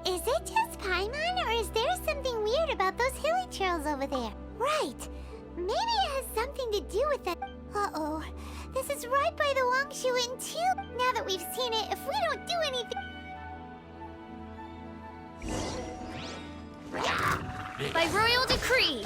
Is it just Paimon, or is there something weird about those hilly trails over there? Right. Maybe it has something to do with that. Uh-oh. This is right by the Wangshu Inn too. Now that we've seen it, if we don't do anything... By royal decree!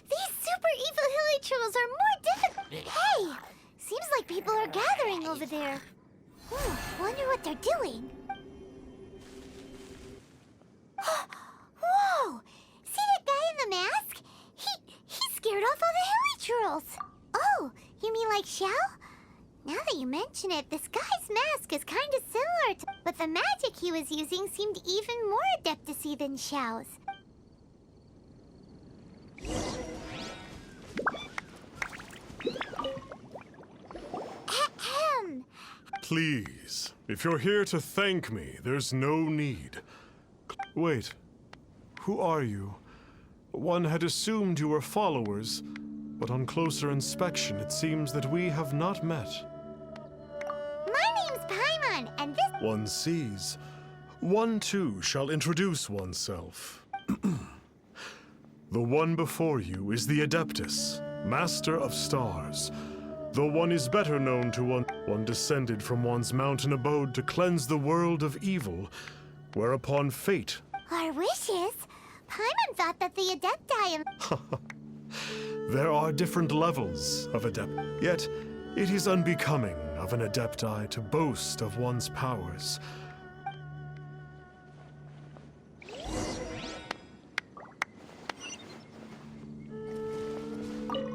These super evil hilly trails are more difficult. Hey! Seems like people are gathering over there. Wonder what they're doing. Whoa! See that guy in the mask? He scared off all the hilly trolls. Oh, you mean like Xiao? Now that you mention it, this guy's mask is kind of similar to... But the magic he was using seemed even more adeptacy than Xiao's. Ahem. Please, if you're here to thank me, there's no need. Wait, who are you? One had assumed you were followers, but on closer inspection, it seems that we have not met. My name's Paimon, and this... One sees. One too shall introduce oneself. The one before you is the Adeptus, Master of Stars. Though one is better known to one descended from one's mountain abode to cleanse the world of evil, whereupon fate... Our wishes? Paimon thought that the Adepti... There are different levels of adept, yet it is unbecoming of an Adepti to boast of one's powers.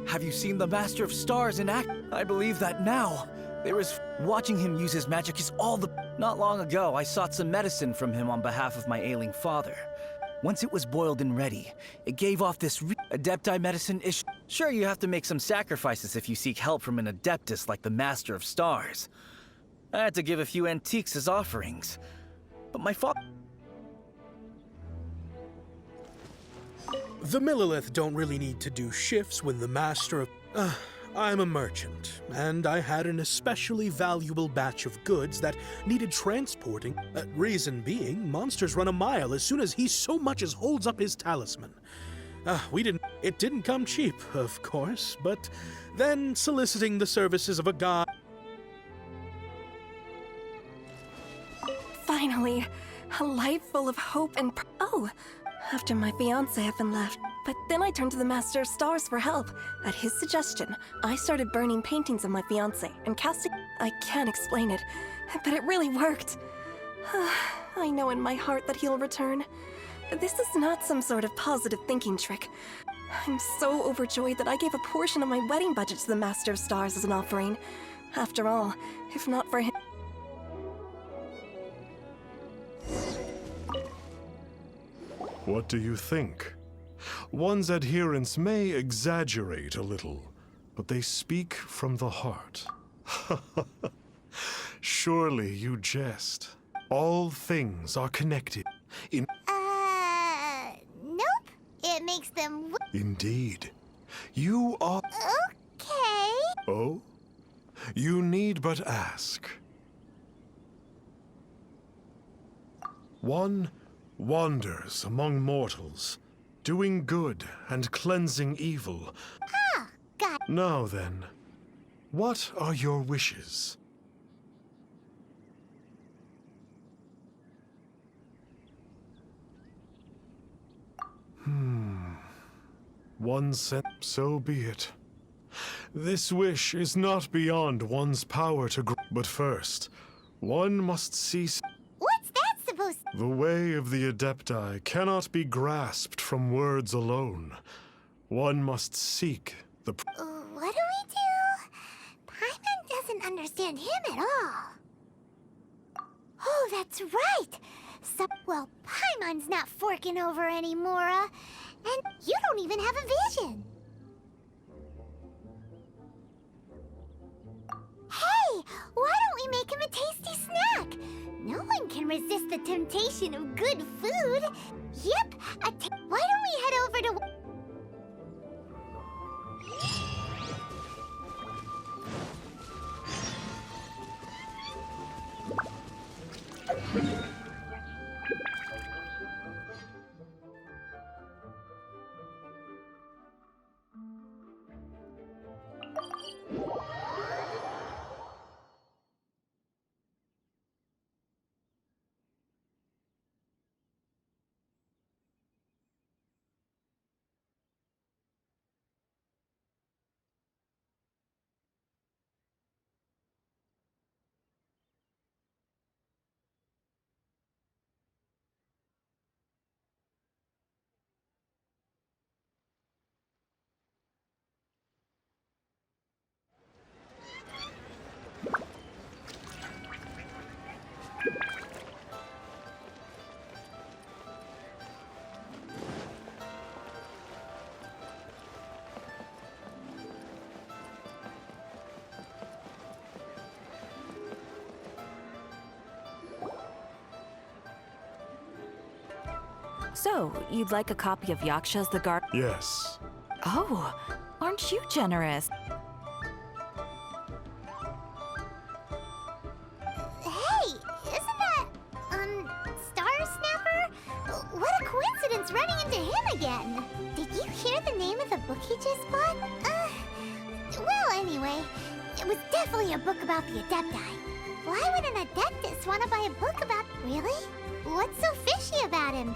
Have you seen the Master of Stars in act? I believe that now. Watching him use his magic is all the... Not long ago, I sought some medicine from him on behalf of my ailing father. Once it was boiled and ready, it gave off this Adepti medicine is... Sure, you have to make some sacrifices if you seek help from an Adeptus like the Master of Stars. I had to give a few antiques as offerings. But my father... The Millilith don't really need to do shifts when the Master of... I'm a merchant, and I had an especially valuable batch of goods that needed transporting. Reason being, monsters run a mile as soon as he so much as holds up his talisman. It didn't come cheap, of course, but then soliciting the services of a god... Finally, a life full of hope and... Oh, after my fiancé had been left. But then I turned to the Master of Stars for help. At his suggestion, I started burning paintings of my fiancé and casting... I can't explain it, but it really worked. I know in my heart that he'll return. This is not some sort of positive thinking trick. I'm so overjoyed that I gave a portion of my wedding budget to the Master of Stars as an offering. After all, if not for him... What do you think? One's adherents may exaggerate a little, but they speak from the heart. Surely you jest. All things are connected. Nope. It makes them Indeed. You are... Okay. Oh? You need but ask. One wanders among mortals, doing good and cleansing evil. Ah, got it. Now then, what are your wishes? One sent, so be it. This wish is not beyond one's power to but first, one must cease. What's that supposed to... The way of the Adepti cannot be grasped from words alone. One must seek the... What do we do? Paimon doesn't understand him at all. Oh, that's right. So, well, Paimon's not forking over anymore, and you don't even have a vision. Hey, why don't we make him a tasty snack? No one can resist the temptation of good food. Yep, why don't we head over to... So, you'd like a copy of Yaksha's The Guard? Yes. Oh, aren't you generous? Hey, isn't that, Star Snapper? What a coincidence running into him again. Did you hear the name of the book he just bought? Well, anyway, it was definitely a book about the Adepti. Why would an Adeptus want to buy a book about... Really? What's so fishy about him?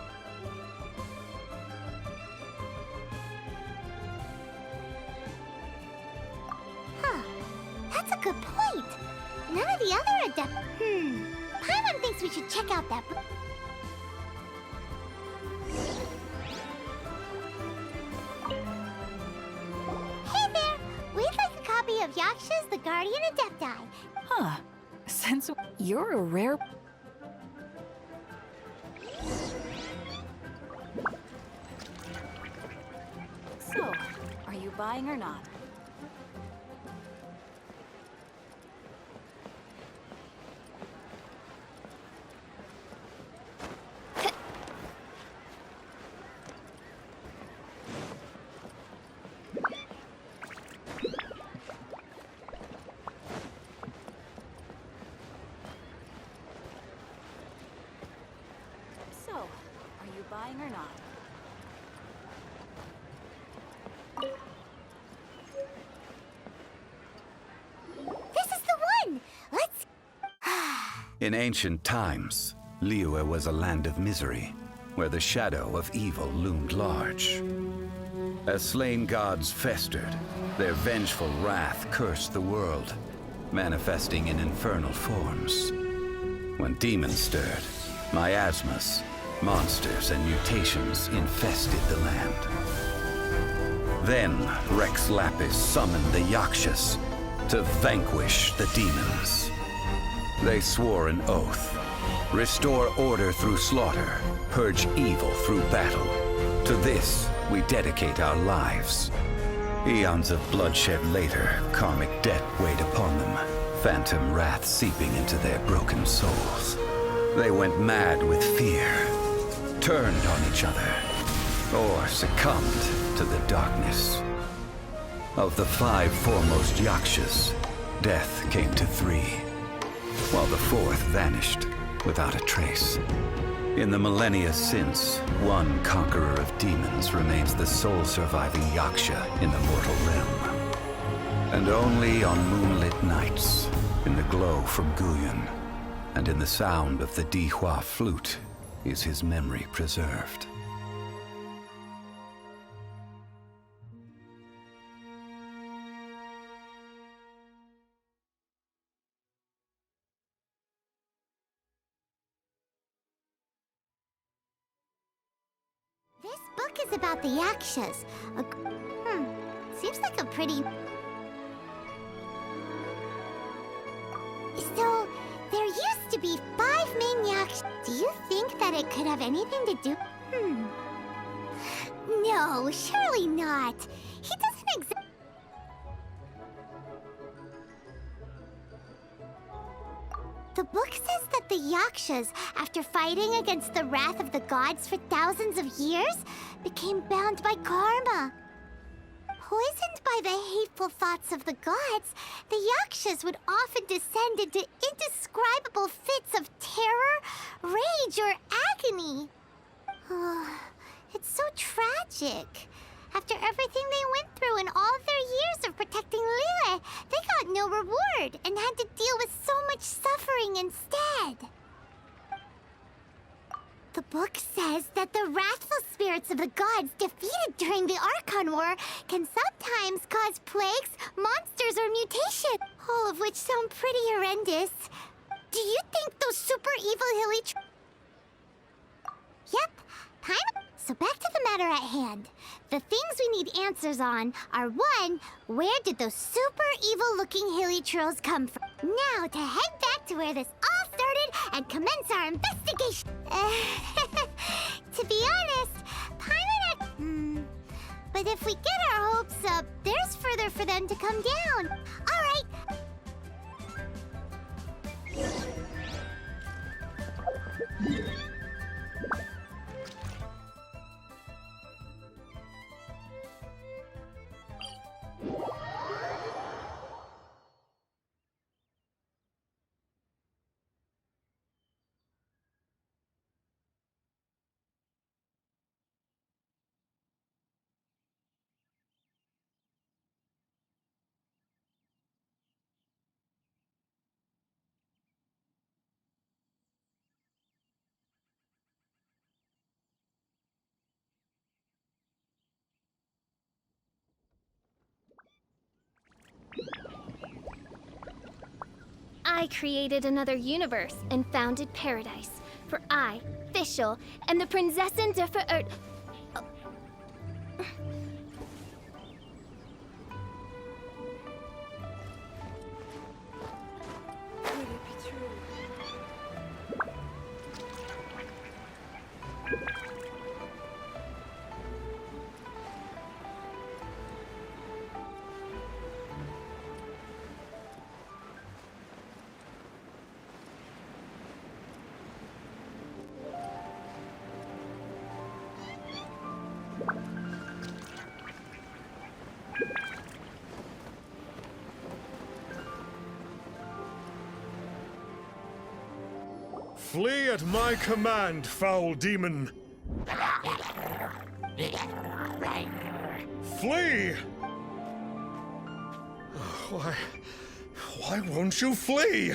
Huh. That's a good point. None of the other Adepti... Paimon thinks we should check out that book. Hey there! We'd like a copy of Yaksha's The Guardian Adepti. Huh. Since you're a rare... So, are you buying or not? So, are you buying or not? This is the one! Let's... In ancient times, Liyue was a land of misery, where the shadow of evil loomed large. As slain gods festered, their vengeful wrath cursed the world, manifesting in infernal forms. When demons stirred, miasmas, monsters, and mutations infested the land. Then Rex Lapis summoned the Yakshas to vanquish the demons. They swore an oath: restore order through slaughter, purge evil through battle, To this, we dedicate our lives. Eons of bloodshed later, karmic debt weighed upon them, phantom wrath seeping into their broken souls. They went mad with fear, turned on each other, or succumbed to the darkness. Of the 5 foremost Yakshas, death came to 3, while the 4th vanished without a trace. In the millennia since, one conqueror of demons remains the sole surviving Yaksha in the mortal realm. And only on moonlit nights, in the glow from Guyon, and in the sound of the Dihua flute, is his memory preserved. This book is about the Yakshas. Seems like a pretty... So, there used to be 5 main Yakshas. Do you think that it could have anything to do... No, surely not. He doesn't exist... The book says that the Yakshas, after fighting against the wrath of the gods for thousands of years, became bound by karma. Poisoned by the hateful thoughts of the gods, the Yakshas would often descend into indescribable fits of terror, rage, or agony. It's so tragic. After everything they went through and all their years of protecting Liyue, they got no reward and had to deal with so much suffering instead. The book says that the wrathful spirits of the gods defeated during the Archon War can sometimes cause plagues, monsters, or mutation, all of which sound pretty horrendous. Do you think those super evil hilly... Yep, time... So back to the matter at hand. The things we need answers on are 1, where did those super evil-looking hilly trolls come from? Now to head back to where this all started and commence our investigation. To be honest, Paimon had... But if we get our hopes up, there's further for them to come down. All right. I created another universe and founded paradise. For I, Fischl, and the Prinzessin der Verirrt... Flee at my command, foul demon! Flee! Why won't you flee?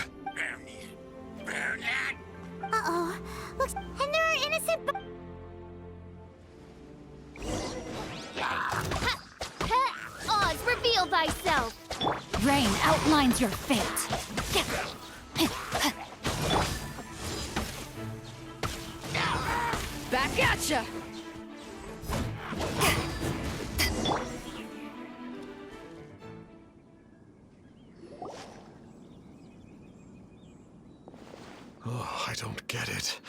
Uh-oh. Looks... And there are innocent... Oz, reveal thyself! Rain outlines your fate. Back at ya! Oh, I don't get it.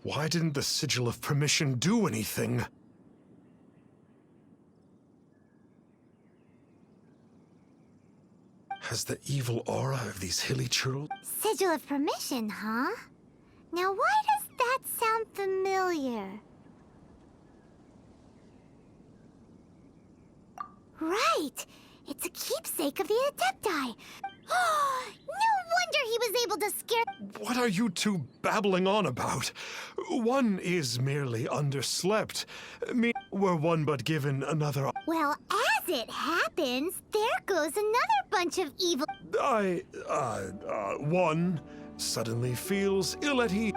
Why didn't the Sigil of Permission do anything? has the evil aura of these hilly churls. Sigil of permission, huh? Now why does that sound familiar? Right! It's a keepsake of the Adepti! No wonder he was able to scare— What are you two babbling on about? One is merely underslept. Me were one but given another. Well, as it happens, there goes another bunch of evil— One suddenly feels ill at ease.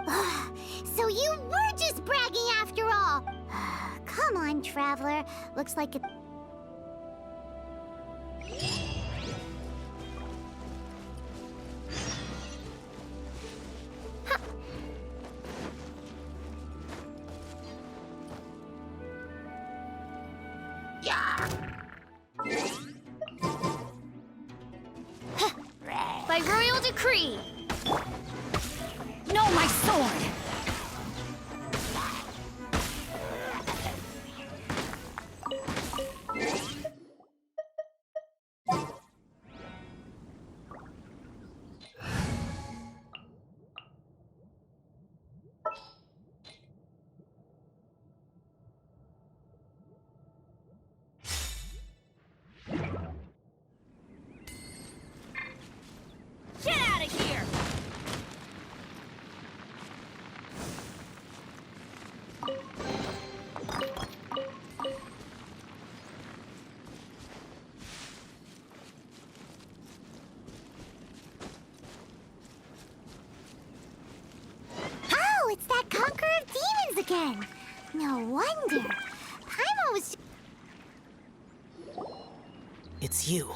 So you were just bragging after all! Come on, Traveler. Looks like it— By royal decree. No, my sword! Get out of here! Oh, it's that Conqueror of Demons again! No wonder. Paimon was— It's you.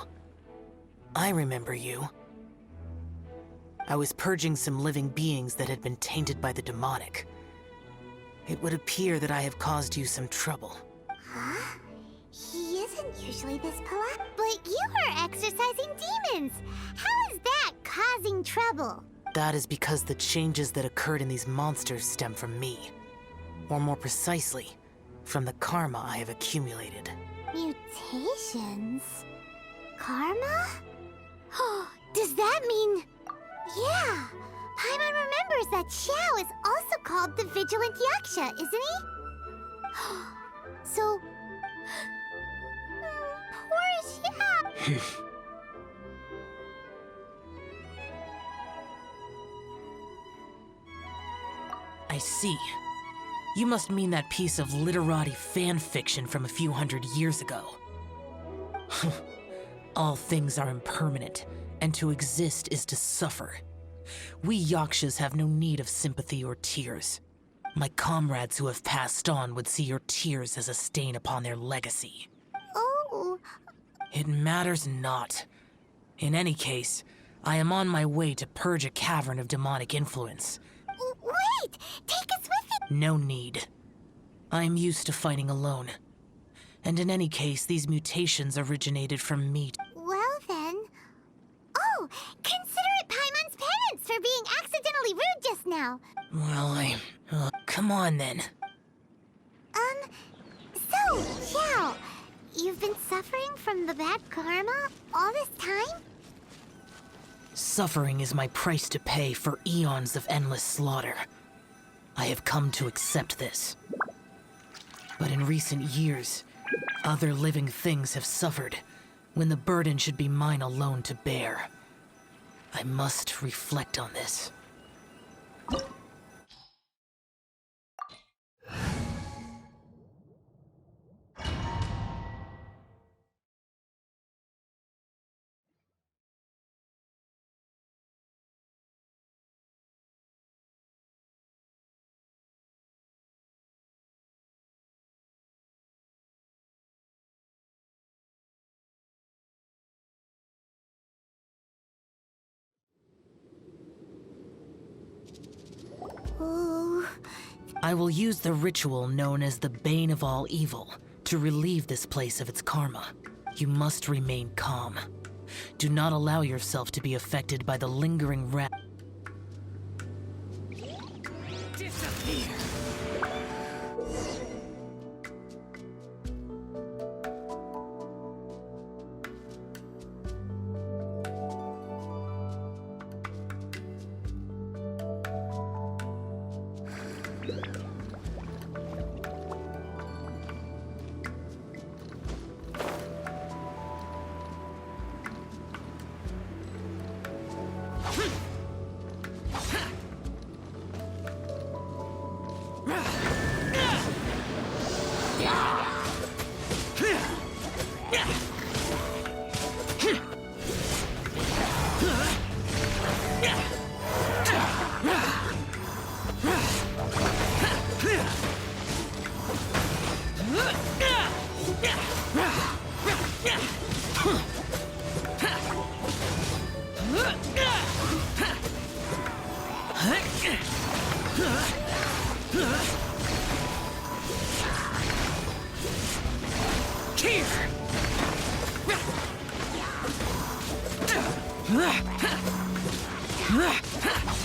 I remember you. I was purging some living beings that had been tainted by the demonic. It would appear that I have caused you some trouble. Huh? He isn't usually this polite. But you are exorcising demons! How is that causing trouble? That is because the changes that occurred in these monsters stem from me. Or more precisely, from the karma I have accumulated. Mutations? Karma? Does that mean— Yeah! Paimon remembers that Xiao is also called the Vigilant Yaksha, isn't he? So— poor Xiao! I see. You must mean that piece of literati fan fiction from a few hundred years ago. All things are impermanent, and to exist is to suffer. We Yakshas have no need of sympathy or tears. My comrades who have passed on would see your tears as a stain upon their legacy. Oh, It matters not. In any case, I am on my way to purge a cavern of demonic influence. wait! Take us with you! No need. I am used to fighting alone. And in any case, these mutations originated from me. Well then— Oh! Consider it Paimon's penance for being accidentally rude just now! Well, come on then. So, Xiao, you've been suffering from the bad karma all this time? Suffering is my price to pay for eons of endless slaughter. I have come to accept this. But in recent years, other living things have suffered, when the burden should be mine alone to bear. I must reflect on this. Ooh. I will use the ritual known as the Bane of All Evil to relieve this place of its karma. You must remain calm. Do not allow yourself to be affected by the lingering Disappear!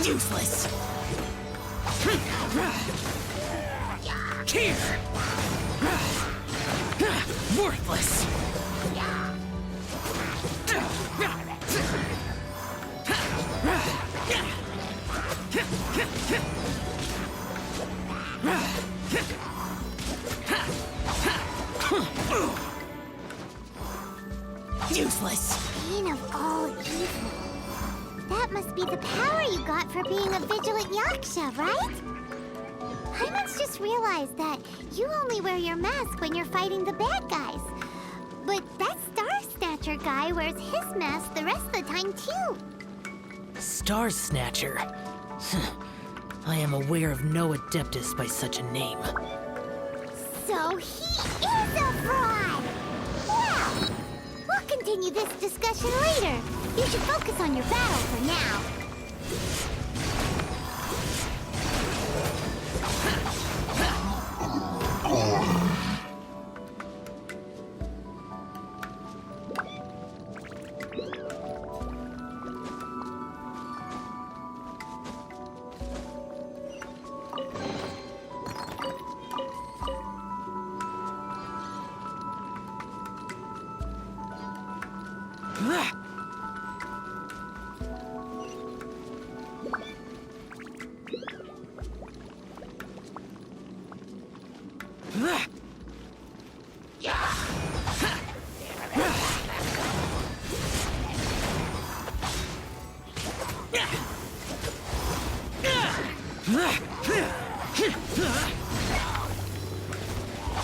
Useless. Here. Worthless. Useless. Bane of all evil. That must be the power you got for being a vigilant yaksha, right? Paimon's just realized that you only wear your mask when you're fighting the bad guys. But that Star Snatcher guy wears his mask the rest of the time, too. Star Snatcher. I am aware of no Adeptus by such a name. So he is a fraud! Well, we'll continue this discussion later. You should focus on your battle for now.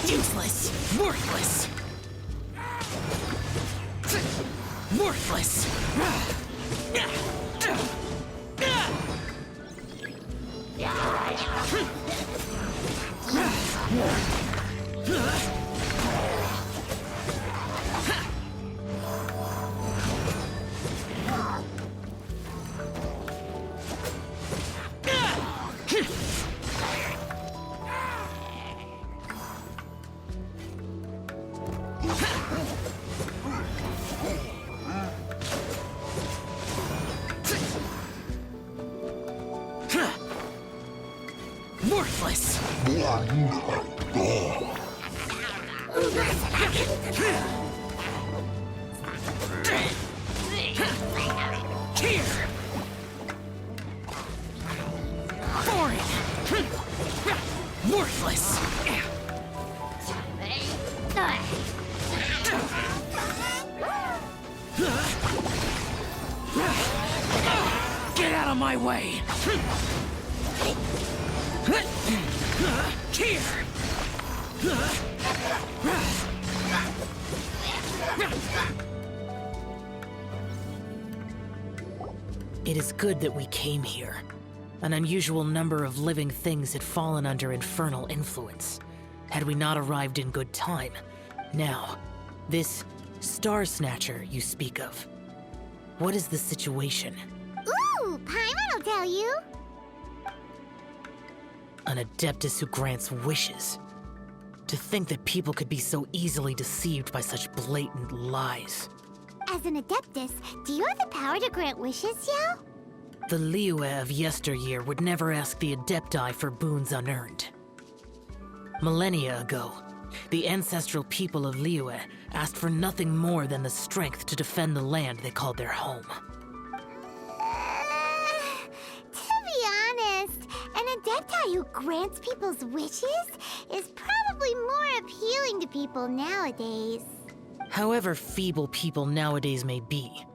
Useless. Worthless. Worthless. Worthless. Here. Foreign. Worthless. Get out of my way. Here. It is good that we came here. An unusual number of living things had fallen under infernal influence. Had we not arrived in good time. Now, this Star Snatcher you speak of. What is the situation? Ooh, Paimon will tell you. An Adeptus who grants wishes. To think that people could be so easily deceived by such blatant lies. As an Adeptus, do you have the power to grant wishes, Xiao? The Liyue of yesteryear would never ask the Adepti for boons unearned. Millennia ago, the ancestral people of Liyue asked for nothing more than the strength to defend the land they called their home. To be honest, an Adepti who grants people's wishes is probably more appealing to people nowadays. However feeble people nowadays may be,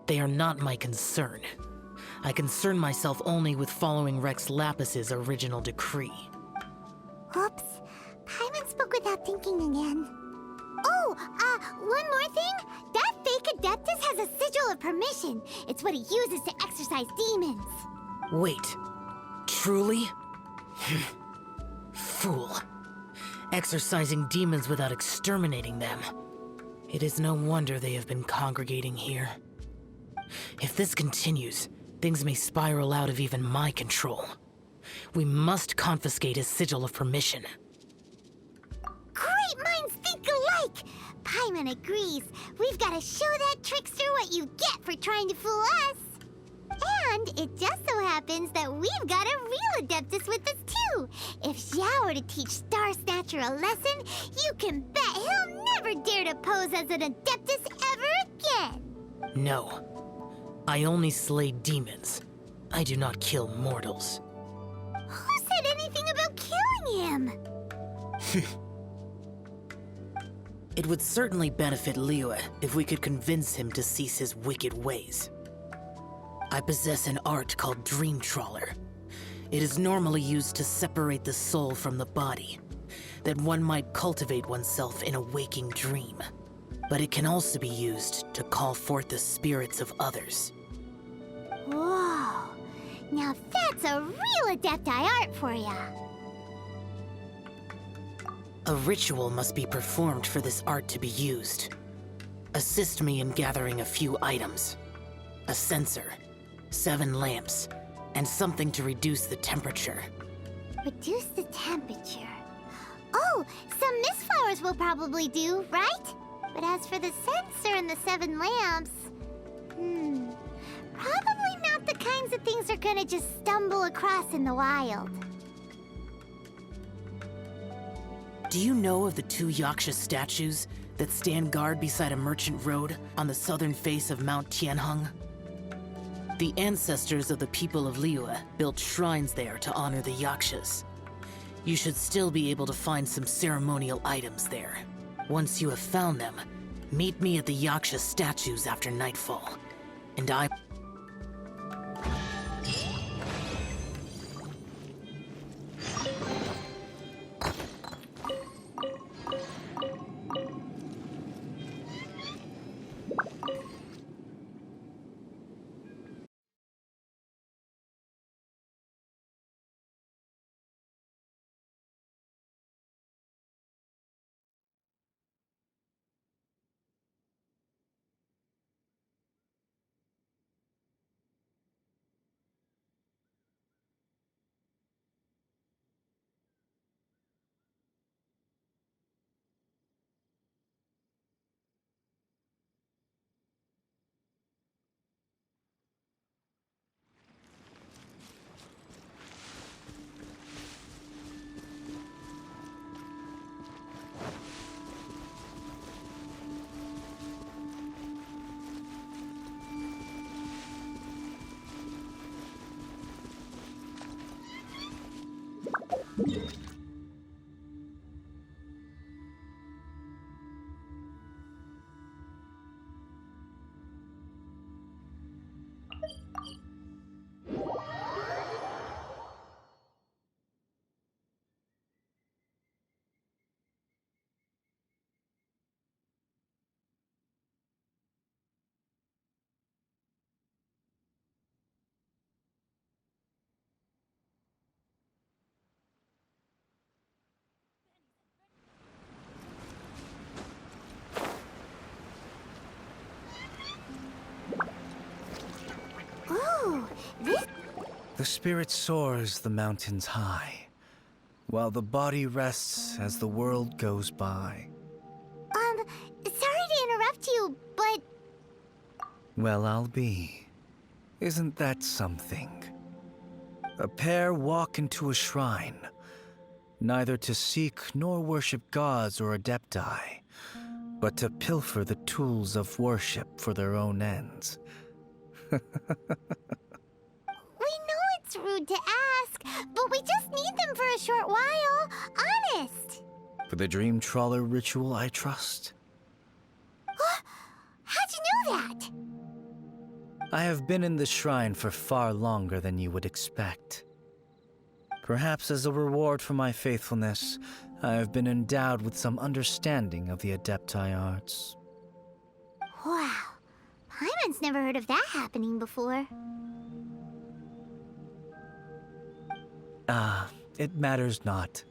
they are not my concern. I concern myself only with following Rex Lapis's original decree. Oops, Paimon spoke without stop thinking again. Oh, one more thing. That fake Adeptus has a sigil of permission. It's what he uses to exorcise demons. Wait. Truly? Fool. Exorcising demons without exterminating them. It is no wonder they have been congregating here. If this continues, things may spiral out of even my control. We must confiscate his sigil of permission. Great minds think alike! Paimon agrees. We've got to show that trickster what you get for trying to fool us. And it just so happens that we've got a real Adeptus with us too. If Xiao were to teach Star Snatcher a lesson, you can bet he'll never dare to pose as an Adeptus ever again. No. I only slay demons. I do not kill mortals. Who said anything about killing him? It would certainly benefit Liyue if we could convince him to cease his wicked ways. I possess an art called Dream Trawler. It is normally used to separate the soul from the body, that one might cultivate oneself in a waking dream. But it can also be used to call forth the spirits of others. Whoa. Now that's a real Adepti art for ya. A ritual must be performed for this art to be used. Assist me in gathering a few items. A censer, 7 lamps, and something to reduce the temperature. Reduce the temperature. Oh, some mist flowers will probably do, right? But as for the censer and the 7 lamps... probably not the kinds of things they're gonna just stumble across in the wild. Do you know of the 2 Yaksha statues that stand guard beside a merchant road on the southern face of Mount Tianheng? The ancestors of the people of Liyue built shrines there to honor the Yakshas. You should still be able to find some ceremonial items there. Once you have found them, meet me at the Yaksha statues after nightfall, and I... Ooh, this... The spirit soars the mountains high, while the body rests as the world goes by. Sorry to interrupt you, but... Well, I'll be. Isn't that something? A pair walk into a shrine, neither to seek nor worship gods or adepti, but to pilfer the tools of worship for their own ends. We know it's rude to ask, but we just need them for a short while. Honest. For the Dream Trawler ritual, I trust. How'd you know that? I have been in the shrine for far longer than you would expect. Perhaps as a reward for my faithfulness, I have been endowed with some understanding of the Adepti arts. Wow. Paimon's never heard of that happening before. It matters not.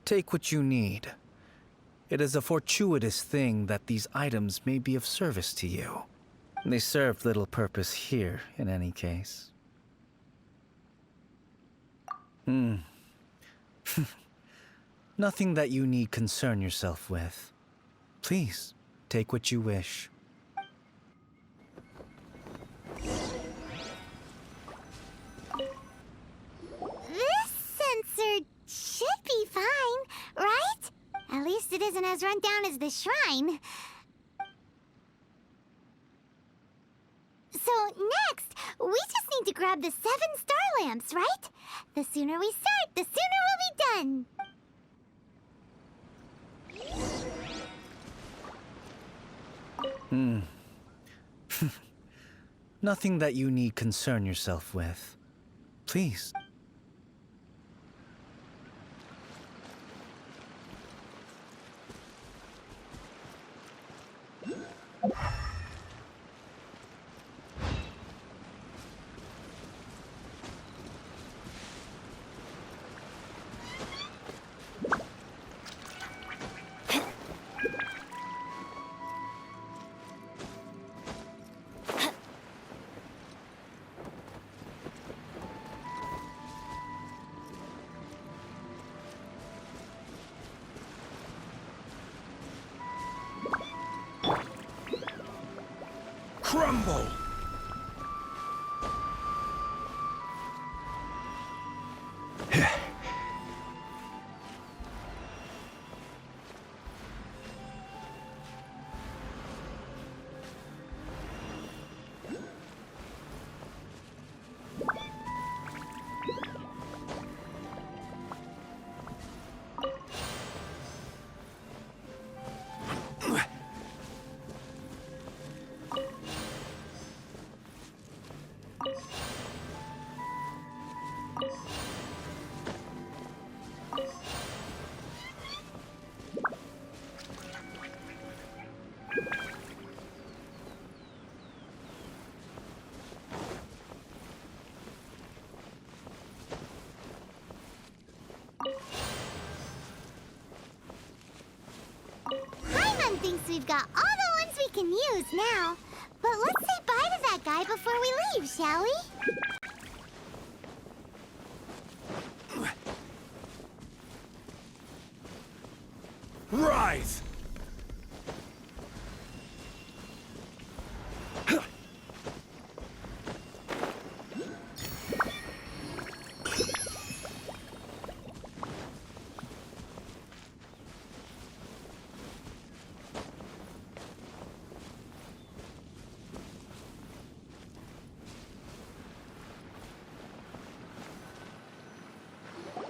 Take what you need. It is a fortuitous thing that these items may be of service to you. They served little purpose here, in any case. Nothing that you need concern yourself with. Please, take what you wish. This sensor should be fine, right? At least it isn't as run down as the shrine. So next, we just need to grab the 7 star lamps, right? The sooner we start, the sooner we'll be done. Nothing that you need concern yourself with. Please. Crumble! Paimon thinks we've got all the ones we can use now. But let's say bye to that guy before we leave, shall we? Rise!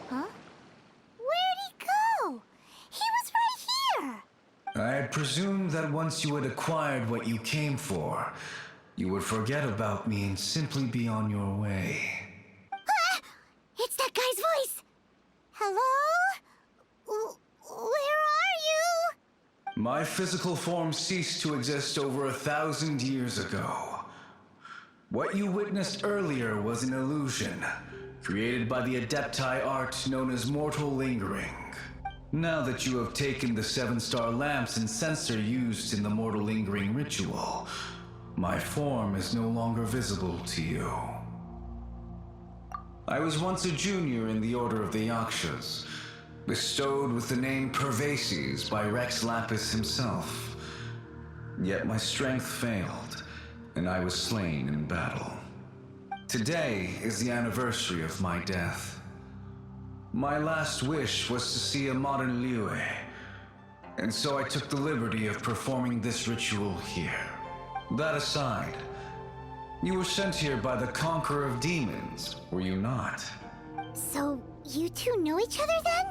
Huh? Where'd he go? He was right here! I had presumed that once you had acquired what you came for, you would forget about me and simply be on your way. Ah! It's that guy's voice! Hello? Where are you? My physical form ceased to exist over 1,000 years ago. What you witnessed earlier was an illusion, created by the Adepti art known as mortal lingering. Now that you have taken the 7-star lamps and sensor used in the mortal lingering ritual, my form is no longer visible to you. I was once a junior in the Order of the Yakshas, bestowed with the name Pervases by Rex Lapis himself. Yet my strength failed, and I was slain in battle. Today is the anniversary of my death. My last wish was to see a modern Liyue, and so I took the liberty of performing this ritual here. That aside, you were sent here by the Conqueror of Demons, were you not? So, you two know each other then?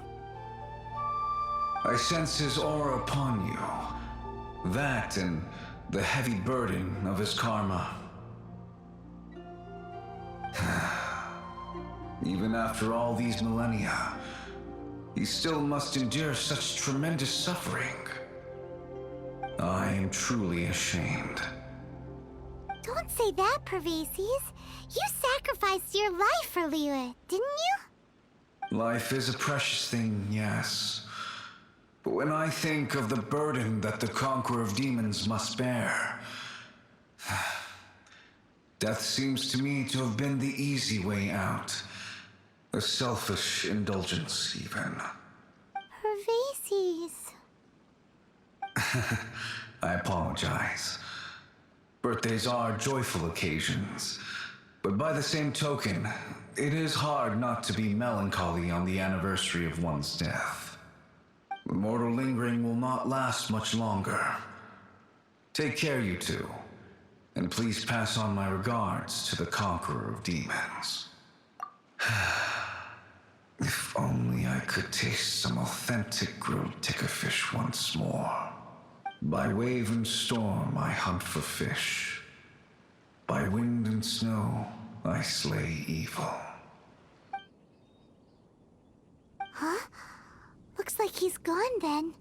I sense his aura upon you. That and the heavy burden of his karma. Even after all these millennia, he still must endure such tremendous suffering. I am truly ashamed. Don't say that, Pervases. You sacrificed your life for Liyue, didn't you? Life is a precious thing, yes. But when I think of the burden that the Conqueror of Demons must bear, death seems to me to have been the easy way out. A selfish indulgence, even. Pervases. I apologize. Birthdays are joyful occasions, but by the same token, it is hard not to be melancholy on the anniversary of one's death. The mortal lingering will not last much longer. Take care, you two, and please pass on my regards to the Conqueror of Demons. If only I could taste some authentic grilled tickerfish once more. By wave and storm I hunt for fish. By wind and snow I slay evil. Huh? Looks like he's gone then.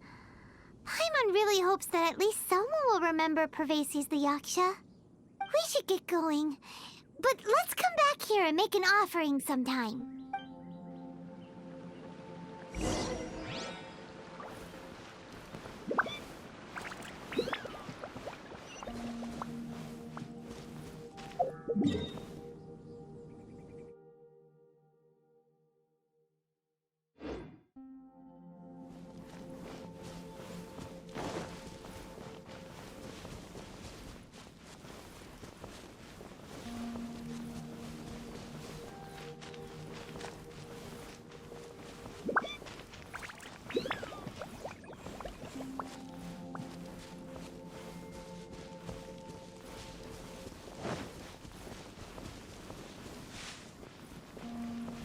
Paimon really hopes that at least someone will remember Pervases the Yaksha. We should get going. But let's come back here and make an offering sometime.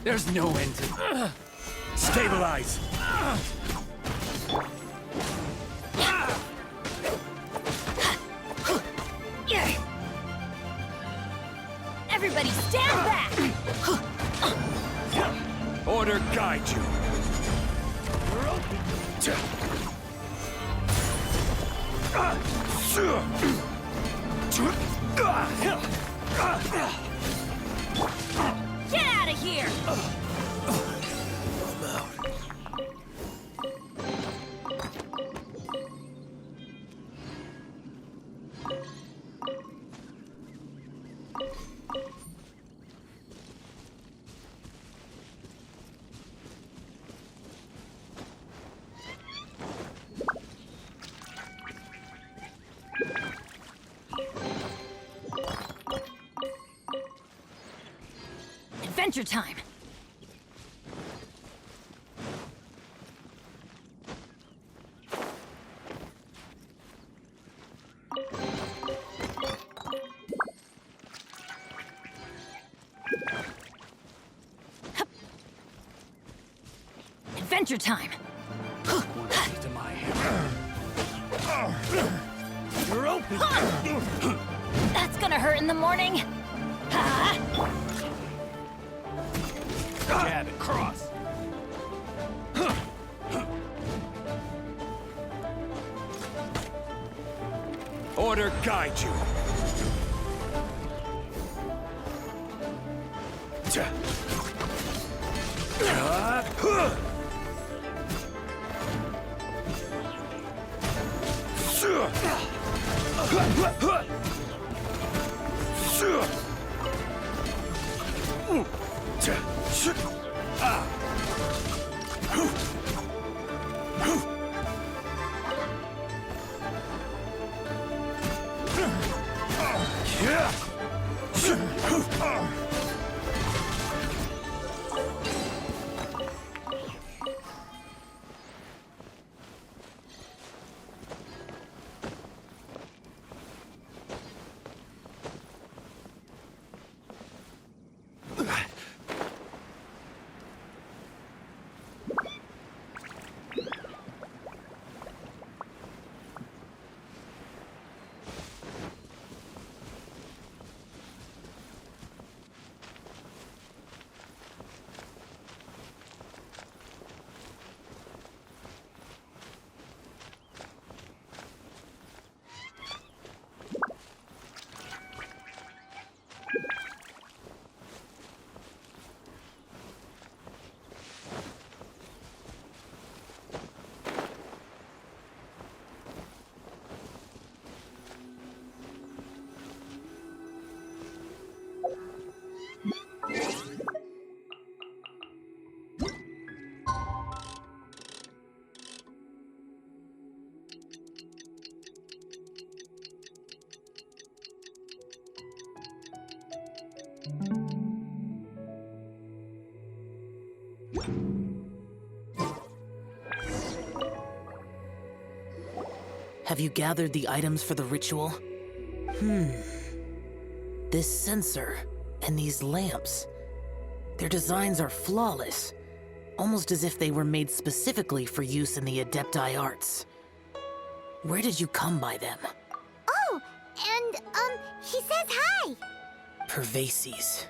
There's no end to... Stabilize! Everybody stand back! Order guide you. Get out of here! Adventure time! Adventure time! To my hammer. You're open! That's gonna hurt in the morning! Jab and cross. Order guide you. Have you gathered the items for the ritual? This sensor and these lamps. Their designs are flawless, almost as if they were made specifically for use in the Adepti arts. Where did you come by them? Oh, and, he says hi! Pervases.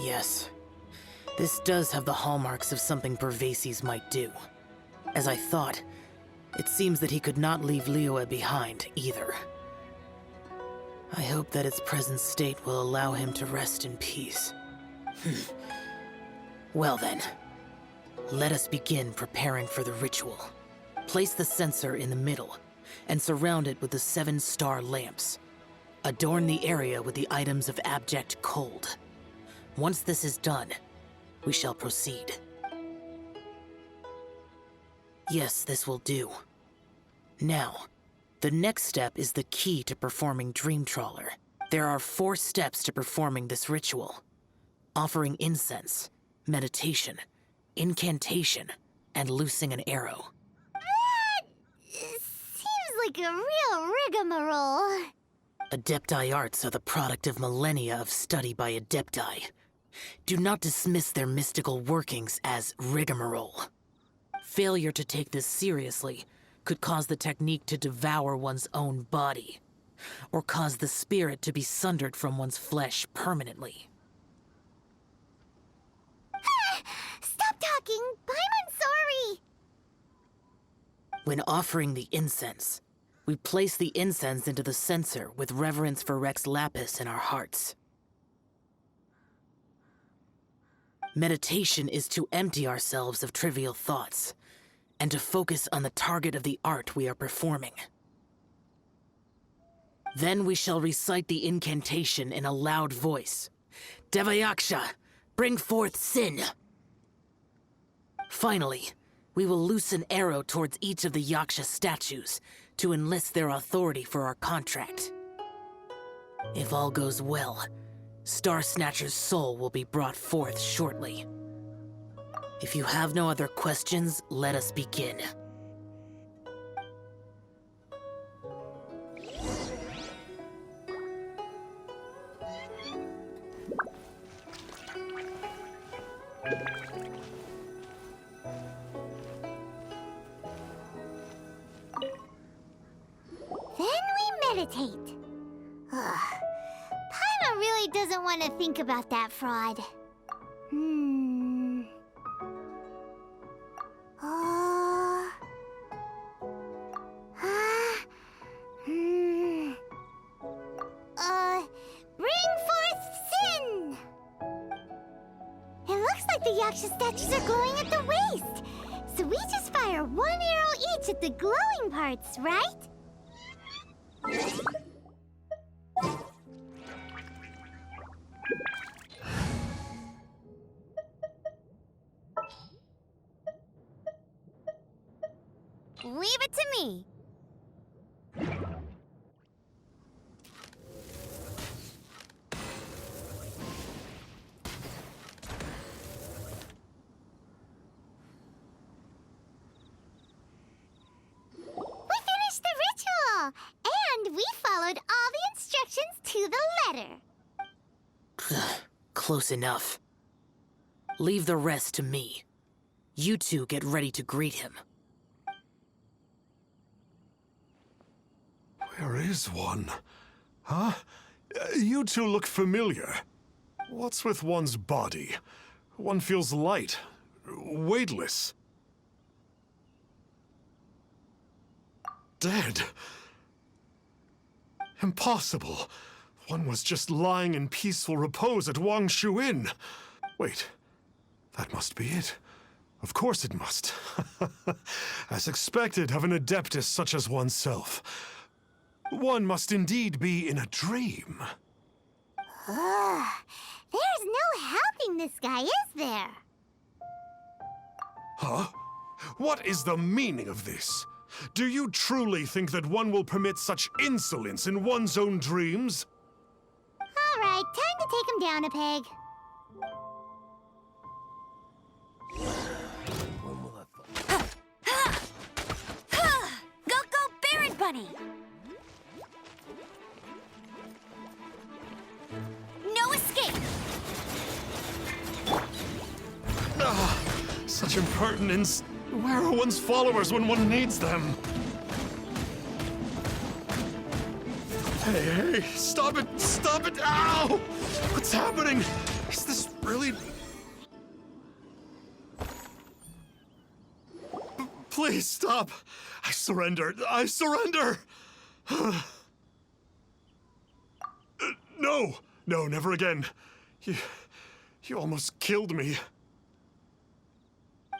Yes. This does have the hallmarks of something Pervases might do. As I thought, it seems that he could not leave Liyue behind, either. I hope that its present state will allow him to rest in peace. Well then, let us begin preparing for the ritual. Place the sensor in the middle, and surround it with the 7-star lamps. Adorn the area with the items of abject cold. Once this is done, we shall proceed. Yes, this will do. Now, the next step is the key to performing Dream Trawler. There are 4 steps to performing this ritual. Offering incense, meditation, incantation, and loosing an arrow. That seems like a real rigmarole. Adepti arts are the product of millennia of study by Adepti. Do not dismiss their mystical workings as rigmarole. Failure to take this seriously could cause the technique to devour one's own body, or cause the spirit to be sundered from one's flesh permanently. Stop talking! I'm sorry! When offering the incense, we place the incense into the censer with reverence for Rex Lapis in our hearts. Meditation is to empty ourselves of trivial thoughts, and to focus on the target of the art we are performing. Then we shall recite the incantation in a loud voice. Devayaksha, bring forth sin! Finally, we will loose an arrow towards each of the Yaksha statues to enlist their authority for our contract. If all goes well, Star Snatcher's soul will be brought forth shortly. If you have no other questions, let us begin. Then we meditate. Ugh. Paimon really doesn't want to think about that fraud. Bring forth sin! It looks like the Yaksha statues are glowing at the waist. So we just fire 1 arrow each at the glowing parts, right? Leave it to me. We finished the ritual, and we followed all the instructions to the letter. Close enough. Leave the rest to me. You two get ready to greet him. Where is one? Huh? You two look familiar. What's with one's body? One feels light, weightless. Dead. Impossible. One was just lying in peaceful repose at Wangshu Inn. Wait, that must be it. Of course it must. As expected of an adeptus such as oneself. One must indeed be in a dream. There's no helping this guy, is there? Huh? What is the meaning of this? Do you truly think that one will permit such insolence in one's own dreams? All right, time to take him down a peg. Such impertinence. Where are one's followers when one needs them? Hey, stop it! Stop it! Ow! What's happening? Is this really... Please stop! I surrender! I surrender! No! No, never again. You almost killed me.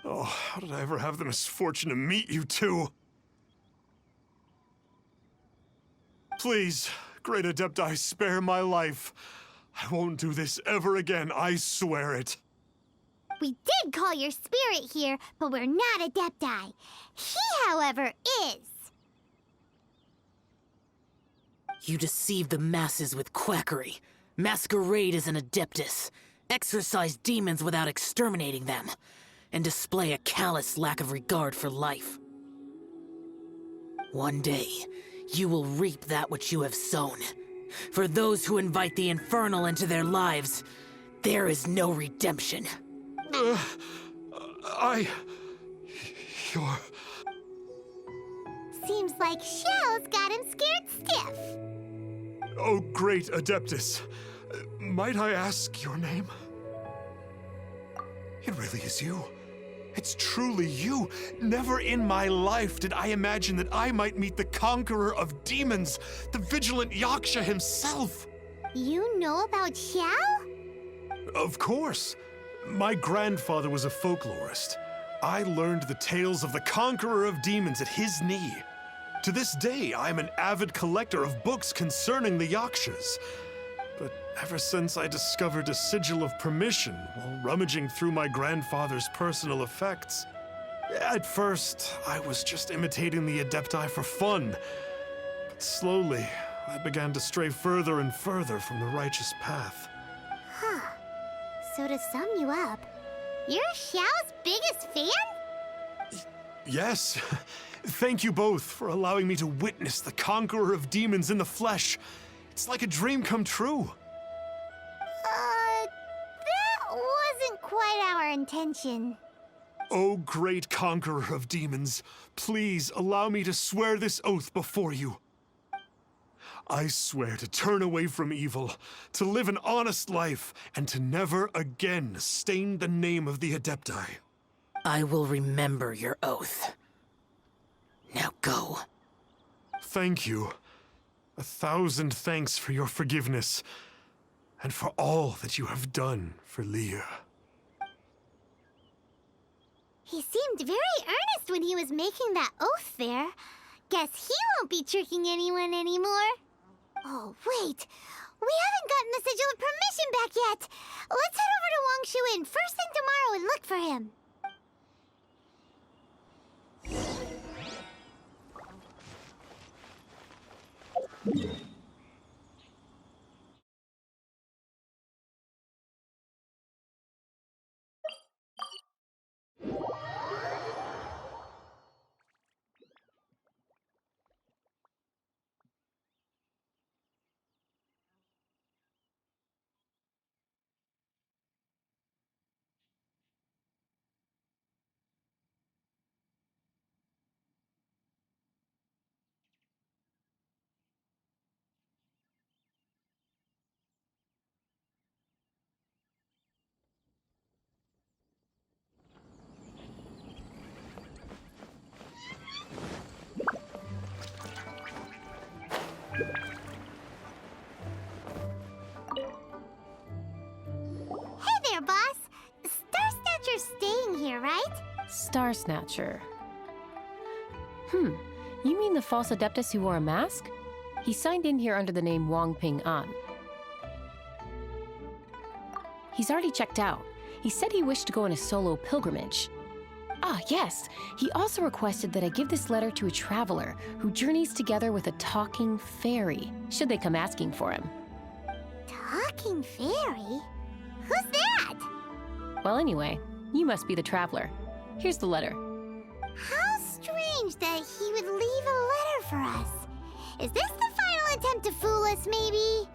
Oh, how did I ever have the misfortune to meet you two? Please, Great Adepti, spare my life. I won't do this ever again, I swear it. We did call your spirit here, but we're not Adepti. He, however, is. You deceive the masses with quackery, masquerade as an Adeptus, exorcise demons without exterminating them, and display a callous lack of regard for life. One day, you will reap that which you have sown. For those who invite the infernal into their lives, there is no redemption. You're... Seems like Xiao's got him scared stiff. Oh, great Adeptus. Might I ask your name? It really is you. It's truly you. Never in my life did I imagine that I might meet the conqueror of demons, the vigilant Yaksha himself. You know about Xiao? Of course. My grandfather was a folklorist. I learned the tales of the conqueror of demons at his knee. To this day, I'm an avid collector of books concerning the Yakshas. But ever since I discovered a sigil of permission while rummaging through my grandfather's personal effects, at first, I was just imitating the Adepti for fun. But slowly, I began to stray further and further from the righteous path. Huh. So to sum you up, you're Xiao's biggest fan? Yes. Thank you both for allowing me to witness the conqueror of demons in the flesh. It's like a dream come true. That wasn't quite our intention. Oh, great conqueror of demons, please allow me to swear this oath before you. I swear to turn away from evil, to live an honest life, and to never again stain the name of the Adepti. I will remember your oath. Now go. Thank you. 1,000 thanks for your forgiveness, and for all that you have done for Leah. He seemed very earnest when he was making that oath there. Guess he won't be tricking anyone anymore. Oh, wait. We haven't gotten the sigil of permission back yet. Let's head over to Wangshu Inn first thing tomorrow and look for him. Hey there, boss. Star Snatcher's staying here, right? Star Snatcher. You mean the false Adeptus who wore a mask? He signed in here under the name Wang Ping An. He's already checked out. He said he wished to go on a solo pilgrimage. Ah, yes. He also requested that I give this letter to a traveler who journeys together with a talking fairy, should they come asking for him. Talking fairy? Who's that? Well, anyway, you must be the traveler. Here's the letter. How strange that he would leave a letter for us. Is this the final attempt to fool us, maybe?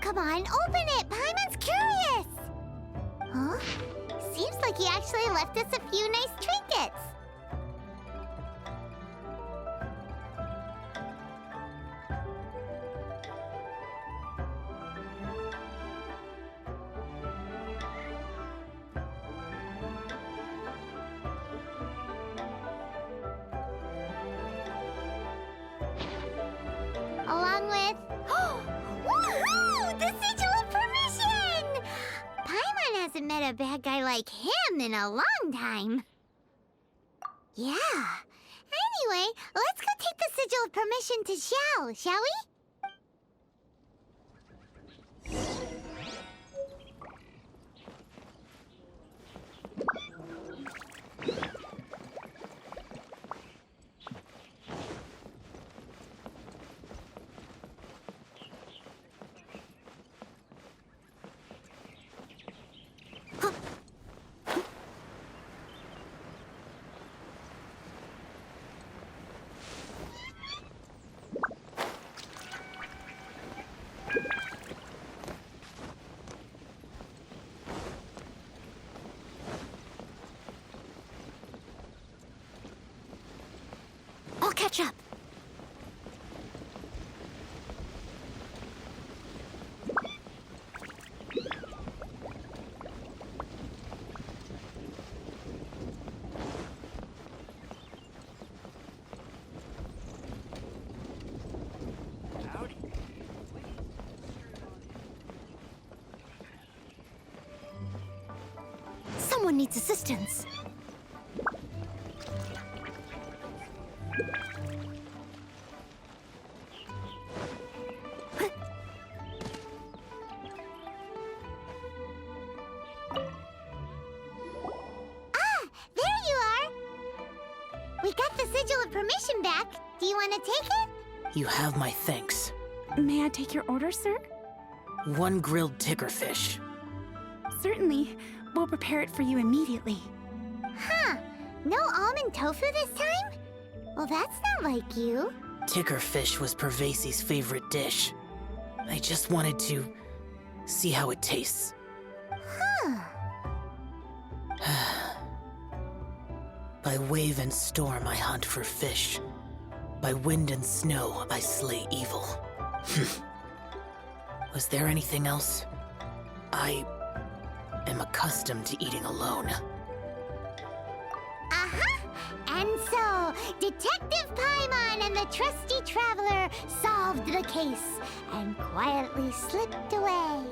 Come on, open it! Paimon's curious! Huh? Seems like he actually left us a few nice trinkets. Along with... Woohoo! The Sigil of Permission! Paimon hasn't met a bad guy like him in a long time. Yeah. Anyway, let's go take the Sigil of Permission to Xiao, shall we? I'll catch up. Someone needs assistance. We got the Sigil of Permission back. Do you want to take it? You have my thanks. May I take your order, sir? 1 grilled tickerfish. Certainly. We'll prepare it for you immediately. Huh. No almond tofu this time? Well, that's not like you. Tickerfish was Pervasi's favorite dish. I just wanted to see how it tastes. Huh. By wave and storm I hunt for fish. By wind and snow I slay evil. Was there anything else? I am accustomed to eating alone. Uh-huh. And so, Detective Paimon and the trusty traveler solved the case and quietly slipped away.